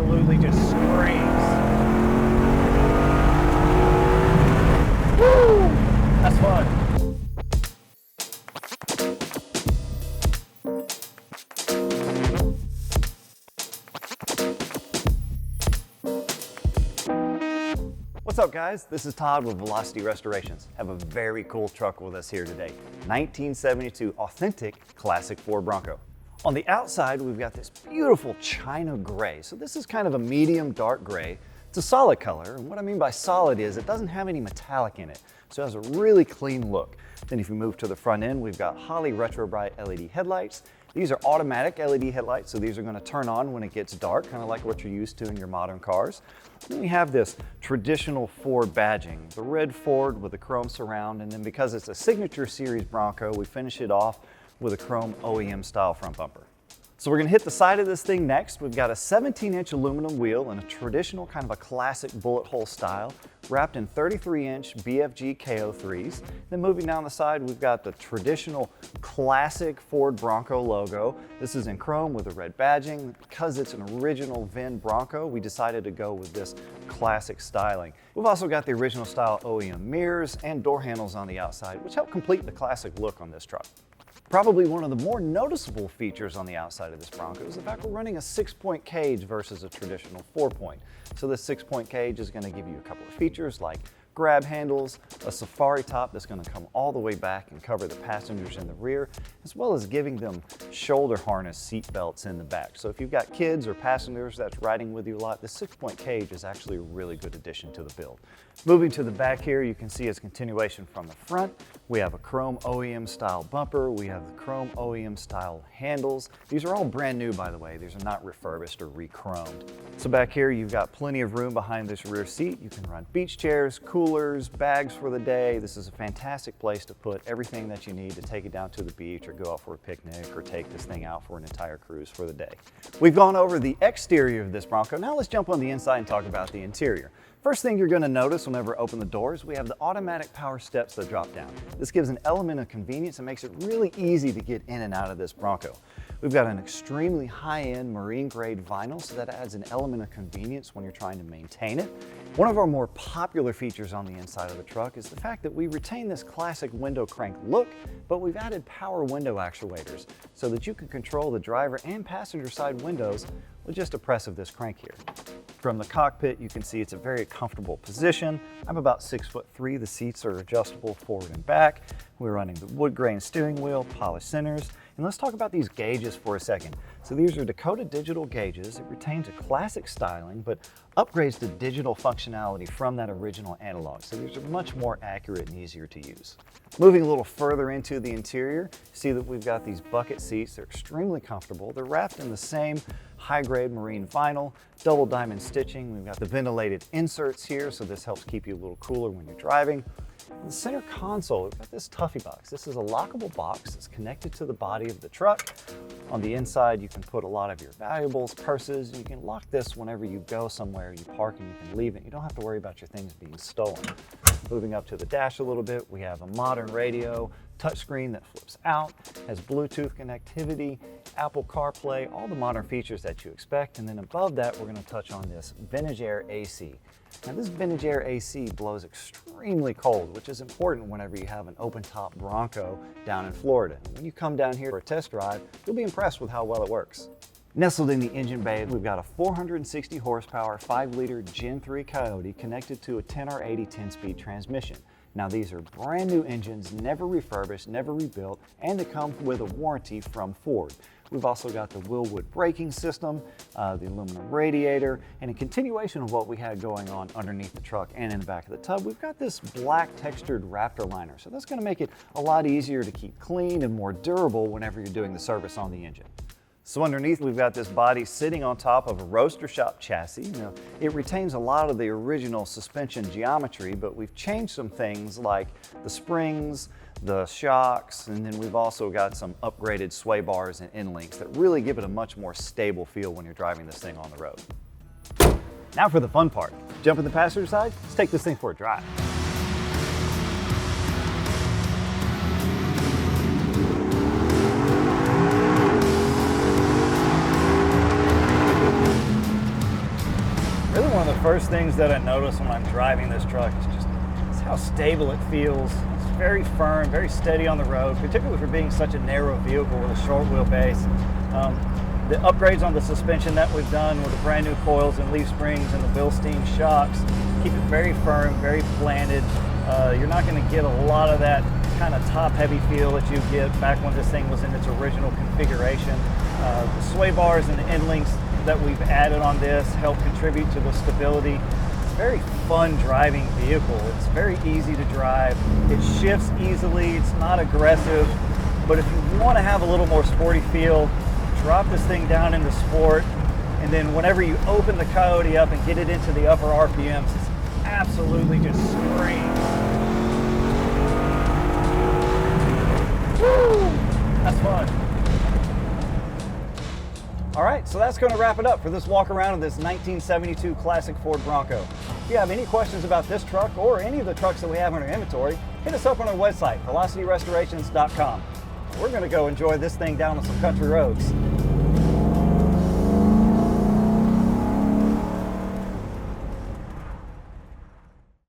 absolutely just screams. Woo! That's fun. What's up guys? This is Todd with Velocity Restorations. Have a very cool truck with us here today. 1972 authentic classic Ford Bronco. On the outside, we've got this beautiful china gray. So this is kind of a medium dark gray. It's a solid color, and what I mean by solid is it doesn't have any metallic in it. So it has a really clean look. Then if you move to the front end, we've got Holley Retro Bright LED headlights. These are automatic LED headlights, so these are going to turn on when it gets dark, kind of like what you're used to in your modern cars. Then we have this traditional Ford badging, the red Ford with a chrome surround, and then because it's a signature series Bronco, we finish it off with a chrome OEM style front bumper. So we're going to hit the side of this thing next. We've got a 17-inch aluminum wheel in a traditional kind of a classic bullet hole style, wrapped in 33-inch BFG KO3s. Then moving down the side, we've got the traditional classic Ford Bronco logo. This is in chrome with a red badging. Because it's an original VIN Bronco, we decided to go with this classic styling. We've also got the original style OEM mirrors and door handles on the outside, which help complete the classic look on this truck. Probably one of the more noticeable features on the outside of this Bronco is the fact we're running a 6-point cage versus a traditional 4-point. So this 6-point cage is going to give you a couple of features like grab handles, a safari top that's going to come all the way back and cover the passengers in the rear, as well as giving them shoulder harness seat belts in the back. So if you've got kids or passengers that's riding with you a lot, this 6-point cage is actually a really good addition to the build. Moving to the back here, you can see it's continuation from the front. We have a chrome OEM style bumper. We have the chrome OEM style handles. These are all brand new, by the way. These are not refurbished or re-chromed. So back here, you've got plenty of room behind this rear seat. You can run beach chairs, coolers, bags for the day. This is a fantastic place to put everything that you need to take it down to the beach or go out for a picnic or take this thing out for an entire cruise for the day. We've gone over the exterior of this Bronco. Now let's jump on the inside and talk about the interior. First thing you're going to notice whenever I open the doors, we have the automatic power steps that drop down. This gives an element of convenience and makes it really easy to get in and out of this Bronco. We've got an extremely high-end marine grade vinyl, so that adds an element of convenience when you're trying to maintain it. One of our more popular features on the inside of the truck is the fact that we retain this classic window crank look, but we've added power window actuators so that you can control the driver and passenger side windows with just a press of this crank here. From the cockpit, you can see it's a very comfortable position. I'm about 6'3". The seats are adjustable forward and back. We're running the wood grain steering wheel, polished centers. And let's talk about these gauges for a second. So these are Dakota digital gauges. It retains a classic styling, but upgrades the digital functionality from that original analog. So these are much more accurate and easier to use. Moving a little further into the interior, see that we've got these bucket seats. They're extremely comfortable. They're wrapped in the same high-grade marine vinyl, double diamond stitching. We've got the ventilated inserts here, so this helps keep you a little cooler when you're driving. In the center console, we've got this Tuffy box. This is a lockable box that's connected to the body of the truck. On the inside, you can put a lot of your valuables, purses, and you can lock this whenever you go somewhere, you park and you can leave it. You don't have to worry about your things being stolen. Moving up to the dash a little bit, we have a modern radio, touchscreen that flips out, has Bluetooth connectivity, Apple CarPlay, all the modern features that you expect. And then above that, we're going to touch on this Vintage Air AC. Now this Vintage Air AC blows extremely cold, which is important whenever you have an open top Bronco down in Florida. When you come down here for a test drive, you'll be impressed with how well it works. Nestled in the engine bay, we've got a 460 horsepower, 5-liter Gen 3 Coyote connected to a 10R80 10-speed transmission. Now these are brand new engines, never refurbished, never rebuilt, and they come with a warranty from Ford. We've also got the Wilwood braking system, the aluminum radiator, and in continuation of what we had going on underneath the truck and in the back of the tub, we've got this black textured Raptor liner. So that's going to make it a lot easier to keep clean and more durable whenever you're doing the service on the engine. So underneath, we've got this body sitting on top of a Roadster Shop Chassis. Now, it retains a lot of the original suspension geometry, but we've changed some things like the springs, the shocks, and then we've also got some upgraded sway bars and end links that really give it a much more stable feel when you're driving this thing on the road. Now for the fun part. Jump in the passenger side, let's take this thing for a drive. Probably one of the first things that I notice when I'm driving this truck is how stable it feels. It's very firm, very steady on the road, particularly for being such a narrow vehicle with a short wheelbase. The upgrades on the suspension that we've done with the brand new coils and leaf springs and the Bilstein shocks keep it very firm, very planted. You're not going to get a lot of that kind of top-heavy feel that you get back when this thing was in its original configuration. The sway bars and the end links that we've added on this help contribute to the stability. It's a very fun driving vehicle. It's very easy to drive. It shifts easily. It's not aggressive. But if you want to have a little more sporty feel, drop this thing down into sport, and then whenever you open the Coyote up and get it into the upper RPMs, it's absolutely just screams. Woo! That's fun. All right, so that's going to wrap it up for this walk around of this 1972 Classic Ford Bronco. If you have any questions about this truck or any of the trucks that we have in our inventory, hit us up on our website, velocityrestorations.com. We're going to go enjoy this thing down on some country roads.